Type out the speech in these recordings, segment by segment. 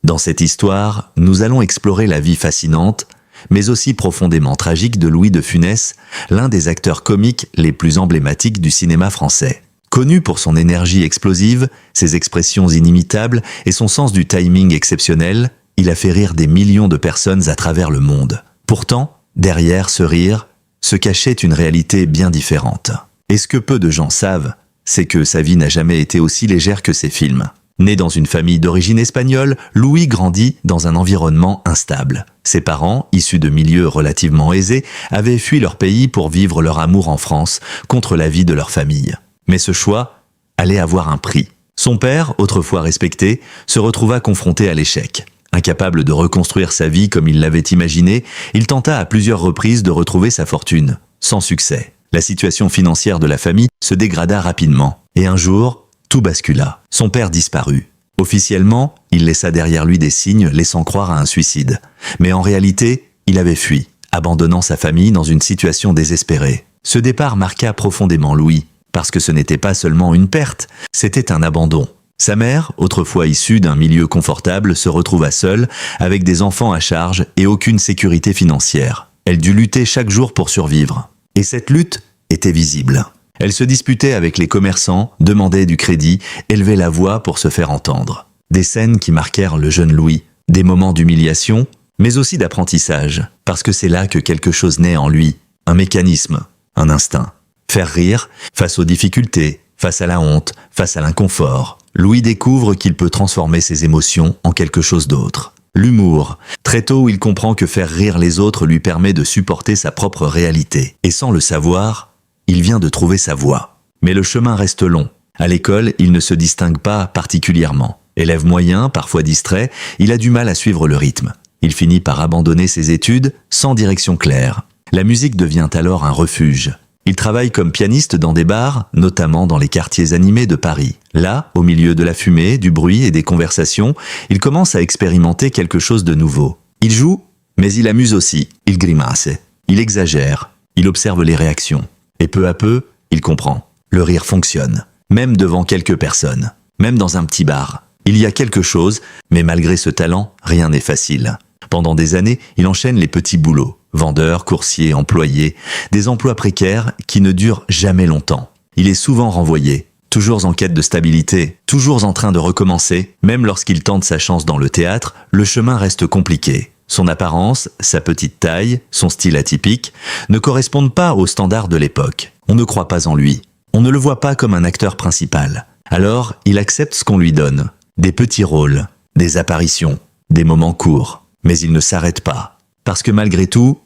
Dans cette histoire, nous allons explorer la vie fascinante, mais aussi profondément tragique de Louis de Funès, l'un des acteurs comiques les plus emblématiques du cinéma français. Connu pour son énergie explosive, ses expressions inimitables et son sens du timing exceptionnel, il a fait rire des millions de personnes à travers le monde. Pourtant, derrière ce rire, se cachait une réalité bien différente. Et ce que peu de gens savent, c'est que sa vie n'a jamais été aussi légère que ses films. Né dans une famille d'origine espagnole, Louis grandit dans un environnement instable. Ses parents, issus de milieux relativement aisés, avaient fui leur pays pour vivre leur amour en France, contre l'avis de leur famille. Mais ce choix allait avoir un prix. Son père, autrefois respecté, se retrouva confronté à l'échec. Incapable de reconstruire sa vie comme il l'avait imaginé, il tenta à plusieurs reprises de retrouver sa fortune, sans succès. La situation financière de la famille se dégrada rapidement, et un jour, tout bascula. Son père disparut. Officiellement, il laissa derrière lui des signes laissant croire à un suicide. Mais en réalité, il avait fui, abandonnant sa famille dans une situation désespérée. Ce départ marqua profondément Louis, parce que ce n'était pas seulement une perte, c'était un abandon. Sa mère, autrefois issue d'un milieu confortable, se retrouva seule, avec des enfants à charge et aucune sécurité financière. Elle dut lutter chaque jour pour survivre. Et cette lutte était visible. Elle se disputait avec les commerçants, demandait du crédit, élevait la voix pour se faire entendre. Des scènes qui marquèrent le jeune Louis, des moments d'humiliation, mais aussi d'apprentissage, parce que c'est là que quelque chose naît en lui, un mécanisme, un instinct. Faire rire, face aux difficultés, face à la honte, face à l'inconfort. Louis découvre qu'il peut transformer ses émotions en quelque chose d'autre. L'humour. Très tôt, il comprend que faire rire les autres lui permet de supporter sa propre réalité. Et sans le savoir, il vient de trouver sa voie. Mais le chemin reste long. À l'école, il ne se distingue pas particulièrement. Élève moyen, parfois distrait, il a du mal à suivre le rythme. Il finit par abandonner ses études sans direction claire. La musique devient alors un refuge. Il travaille comme pianiste dans des bars, notamment dans les quartiers animés de Paris. Là, au milieu de la fumée, du bruit et des conversations, il commence à expérimenter quelque chose de nouveau. Il joue, mais il amuse aussi. Il grimace. Il exagère. Il observe les réactions. Et peu à peu, il comprend. Le rire fonctionne. Même devant quelques personnes. Même dans un petit bar. Il y a quelque chose, mais malgré ce talent, rien n'est facile. Pendant des années, il enchaîne les petits boulots. Vendeur, coursier, employé, des emplois précaires qui ne durent jamais longtemps. Il est souvent renvoyé, toujours en quête de stabilité, toujours en train de recommencer. Même lorsqu'il tente sa chance dans le théâtre, le chemin reste compliqué. Son apparence, sa petite taille, son style atypique, ne correspondent pas aux standards de l'époque. On ne croit pas en lui. On ne le voit pas comme un acteur principal. Alors, il accepte ce qu'on lui donne. Des petits rôles, des apparitions, des moments courts. Mais il ne s'arrête pas. Parce que malgré tout,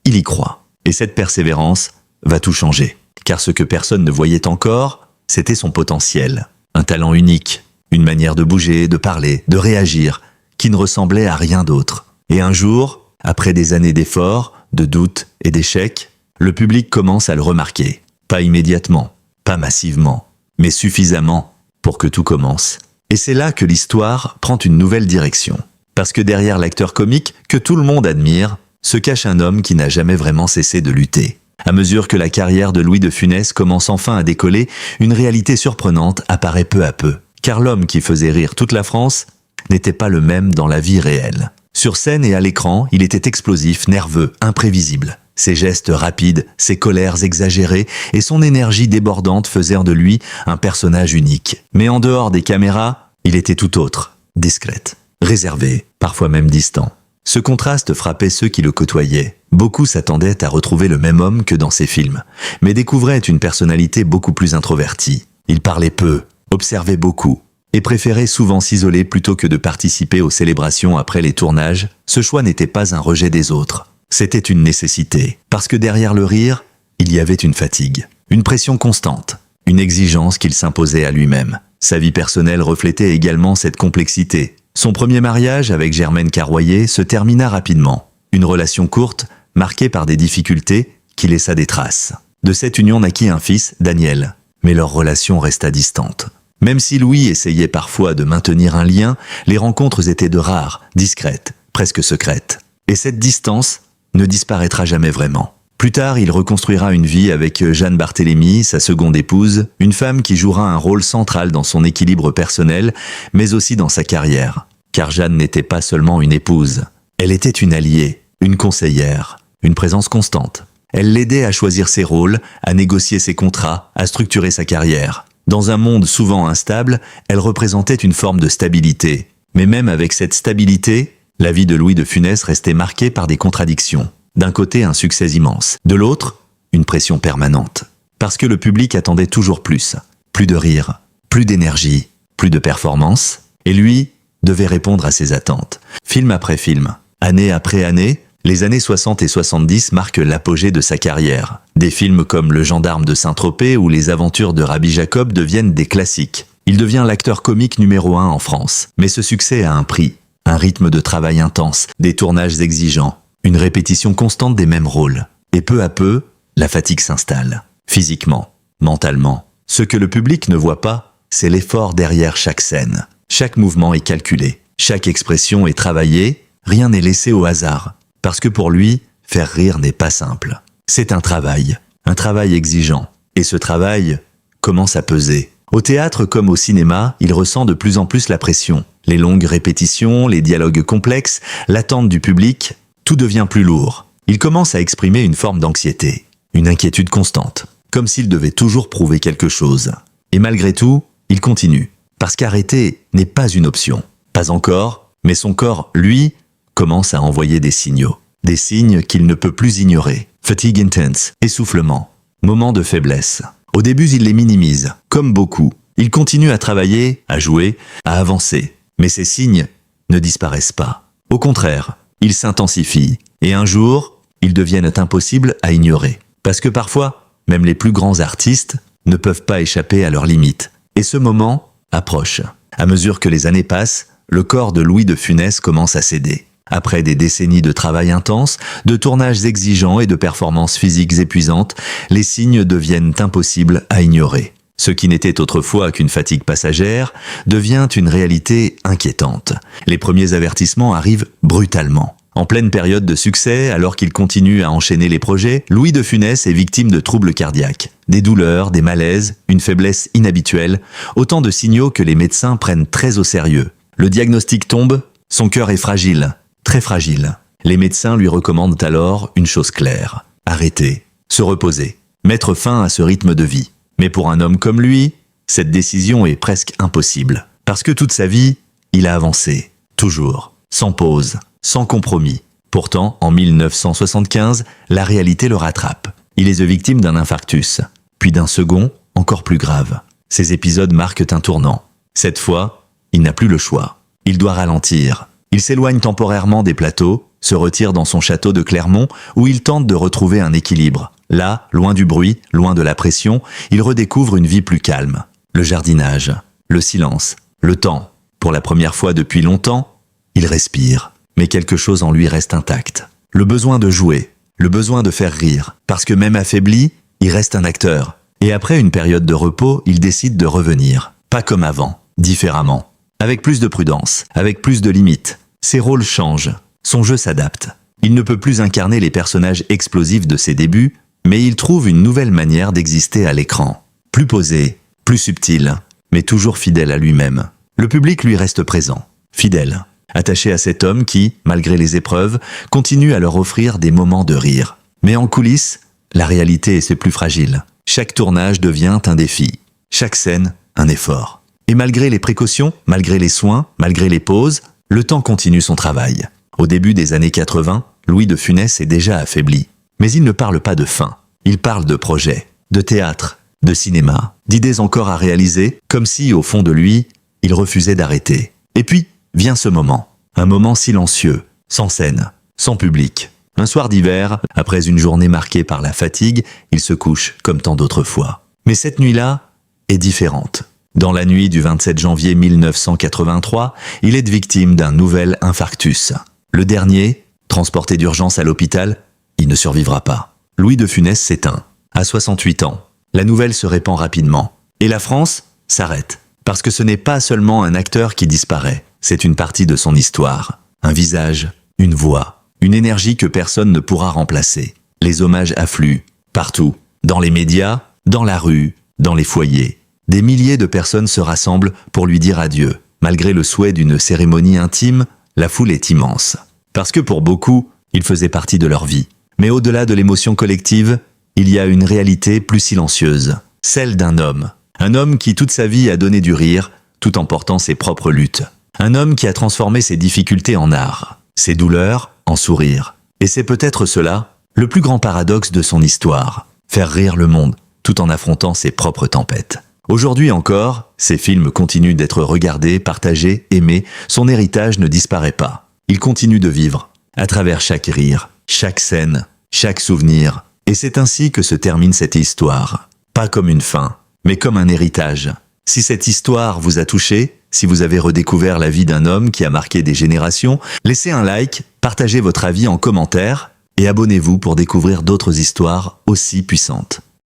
il y croit. Et cette persévérance va tout changer. Car ce que personne ne voyait encore, c'était son potentiel. Un talent unique, une manière de bouger, de parler, de réagir, qui ne ressemblait à rien d'autre. Et un jour, après des années d'efforts, de doutes et d'échecs, le public commence à le remarquer. Pas immédiatement, pas massivement, mais suffisamment pour que tout commence. Et c'est là que l'histoire prend une nouvelle direction. Parce que derrière l'acteur comique, que tout le monde admire, se cache un homme qui n'a jamais vraiment cessé de lutter. À mesure que la carrière de Louis de Funès commence enfin à décoller, une réalité surprenante apparaît peu à peu. Car l'homme qui faisait rire toute la France n'était pas le même dans la vie réelle. Sur scène et à l'écran, il était explosif, nerveux, imprévisible. Ses gestes rapides, ses colères exagérées et son énergie débordante faisaient de lui un personnage unique. Mais en dehors des caméras, il était tout autre, discrète. Réservé, parfois même distant. Ce contraste frappait ceux qui le côtoyaient. Beaucoup s'attendaient à retrouver le même homme que dans ses films, mais découvraient une personnalité beaucoup plus introvertie. Il parlait peu, observait beaucoup, et préférait souvent s'isoler plutôt que de participer aux célébrations après les tournages. Ce choix n'était pas un rejet des autres. C'était une nécessité, parce que derrière le rire, il y avait une fatigue, une pression constante, une exigence qu'il s'imposait à lui-même. Sa vie personnelle reflétait également cette complexité. Son premier mariage avec Germaine Carroyer se termina rapidement. Une relation courte, marquée par des difficultés, qui laissa des traces. De cette union naquit un fils, Daniel. Mais leur relation resta distante. Même si Louis essayait parfois de maintenir un lien, les rencontres étaient de rares, discrètes, presque secrètes. Et cette distance ne disparaîtra jamais vraiment. Plus tard, il reconstruira une vie avec Jeanne Barthélemy, sa seconde épouse, une femme qui jouera un rôle central dans son équilibre personnel, mais aussi dans sa carrière. car Jeanne n'était pas seulement une épouse. Elle était une alliée, une conseillère, une présence constante. Elle l'aidait à choisir ses rôles, à négocier ses contrats, à structurer sa carrière. Dans un monde souvent instable, elle représentait une forme de stabilité. Mais même avec cette stabilité, la vie de Louis de Funès restait marquée par des contradictions. D'un côté, un succès immense. De l'autre, une pression permanente. Parce que le public attendait toujours plus. Plus de rire, plus d'énergie, plus de performance. Et lui devait répondre à ces attentes. Film après film, année après année, les années 60 et 70 marquent l'apogée de sa carrière. Des films comme Le Gendarme de Saint-Tropez ou Les Aventures de Rabbi Jacob deviennent des classiques. Il devient l'acteur comique numéro 1 en France. Mais ce succès a un prix. Un rythme de travail intense, des tournages exigeants, une répétition constante des mêmes rôles. Et peu à peu, la fatigue s'installe. Physiquement, mentalement. Ce que le public ne voit pas, c'est l'effort derrière chaque scène. Chaque mouvement est calculé. Chaque expression est travaillée. Rien n'est laissé au hasard. Parce que pour lui, faire rire n'est pas simple. C'est un travail exigeant. Et ce travail commence à peser. Au théâtre comme au cinéma, il ressent de plus en plus la pression. Les longues répétitions, les dialogues complexes, l'attente du public, tout devient plus lourd. Il commence à exprimer une forme d'anxiété, une inquiétude constante, comme s'il devait toujours prouver quelque chose. Et malgré tout, il continue. Parce qu'arrêter n'est pas une option. Pas encore, mais son corps, lui, commence à envoyer des signaux. Des signes qu'il ne peut plus ignorer. Fatigue intense, essoufflement, moment de faiblesse. Au début, il les minimise, comme beaucoup. Il continue à travailler, à jouer, à avancer. Mais ces signes ne disparaissent pas. Au contraire, ils s'intensifient. Et un jour, ils deviennent impossibles à ignorer. Parce que parfois, même les plus grands artistes ne peuvent pas échapper à leurs limites. Et ce moment approche. À mesure que les années passent, le corps de Louis de Funès commence à céder. Après des décennies de travail intense, de tournages exigeants et de performances physiques épuisantes, les signes deviennent impossibles à ignorer. Ce qui n'était autrefois qu'une fatigue passagère devient une réalité inquiétante. Les premiers avertissements arrivent brutalement. En pleine période de succès, alors qu'il continue à enchaîner les projets, Louis de Funès est victime de troubles cardiaques. Des douleurs, des malaises, une faiblesse inhabituelle, autant de signaux que les médecins prennent très au sérieux. Le diagnostic tombe, son cœur est fragile, très fragile. Les médecins lui recommandent alors une chose claire, arrêter, se reposer, mettre fin à ce rythme de vie. Mais pour un homme comme lui, cette décision est presque impossible. Parce que toute sa vie, il a avancé, toujours, sans pause, sans compromis. Pourtant, en 1975, la réalité le rattrape. Il est victime d'un infarctus, puis d'un second, encore plus grave. Ces épisodes marquent un tournant. Cette fois, il n'a plus le choix. Il doit ralentir. Il s'éloigne temporairement des plateaux, se retire dans son château de Clermont, où il tente de retrouver un équilibre. Là, loin du bruit, loin de la pression, il redécouvre une vie plus calme. Le jardinage, le silence, le temps. Pour la première fois depuis longtemps, il respire. Mais quelque chose en lui reste intact. Le besoin de jouer, le besoin de faire rire. Parce que même affaibli, il reste un acteur. Et après une période de repos, il décide de revenir. Pas comme avant, différemment. Avec plus de prudence, avec plus de limites. Ses rôles changent, son jeu s'adapte. Il ne peut plus incarner les personnages explosifs de ses débuts, mais il trouve une nouvelle manière d'exister à l'écran. Plus posé, plus subtil, mais toujours fidèle à lui-même. Le public lui reste présent, fidèle, attaché à cet homme qui, malgré les épreuves, continue à leur offrir des moments de rire. Mais en coulisses, la réalité est plus fragile. Chaque tournage devient un défi, chaque scène un effort. Et malgré les précautions, malgré les soins, malgré les pauses, le temps continue son travail. Au début des années 80, Louis de Funès est déjà affaibli. Mais il ne parle pas de fin. Il parle de projets, de théâtre, de cinéma, d'idées encore à réaliser, comme si, au fond de lui, il refusait d'arrêter. Et puis, vient ce moment. Un moment silencieux, sans scène, sans public. Un soir d'hiver, après une journée marquée par la fatigue, il se couche comme tant d'autres fois. Mais cette nuit-là est différente. Dans la nuit du 27 janvier 1983, il est victime d'un nouvel infarctus. Le dernier, transporté d'urgence à l'hôpital, il ne survivra pas. Louis de Funès s'éteint. À 68 ans, la nouvelle se répand rapidement. Et la France s'arrête. Parce que ce n'est pas seulement un acteur qui disparaît. C'est une partie de son histoire. Un visage, une voix, une énergie que personne ne pourra remplacer. Les hommages affluent. Partout. Dans les médias, dans la rue, dans les foyers. Des milliers de personnes se rassemblent pour lui dire adieu. Malgré le souhait d'une cérémonie intime, la foule est immense. Parce que pour beaucoup, il faisait partie de leur vie. Mais au-delà de l'émotion collective, il y a une réalité plus silencieuse, celle d'un homme. Un homme qui toute sa vie a donné du rire, tout en portant ses propres luttes. Un homme qui a transformé ses difficultés en art, ses douleurs en sourires. Et c'est peut-être cela, le plus grand paradoxe de son histoire. Faire rire le monde, tout en affrontant ses propres tempêtes. Aujourd'hui encore, ces films continuent d'être regardés, partagés, aimés, son héritage ne disparaît pas. Il continue de vivre, à travers chaque rire, chaque scène, chaque souvenir. Et c'est ainsi que se termine cette histoire. Pas comme une fin, mais comme un héritage. Si cette histoire vous a touché, si vous avez redécouvert la vie d'un homme qui a marqué des générations, laissez un like, partagez votre avis en commentaire et abonnez-vous pour découvrir d'autres histoires aussi puissantes.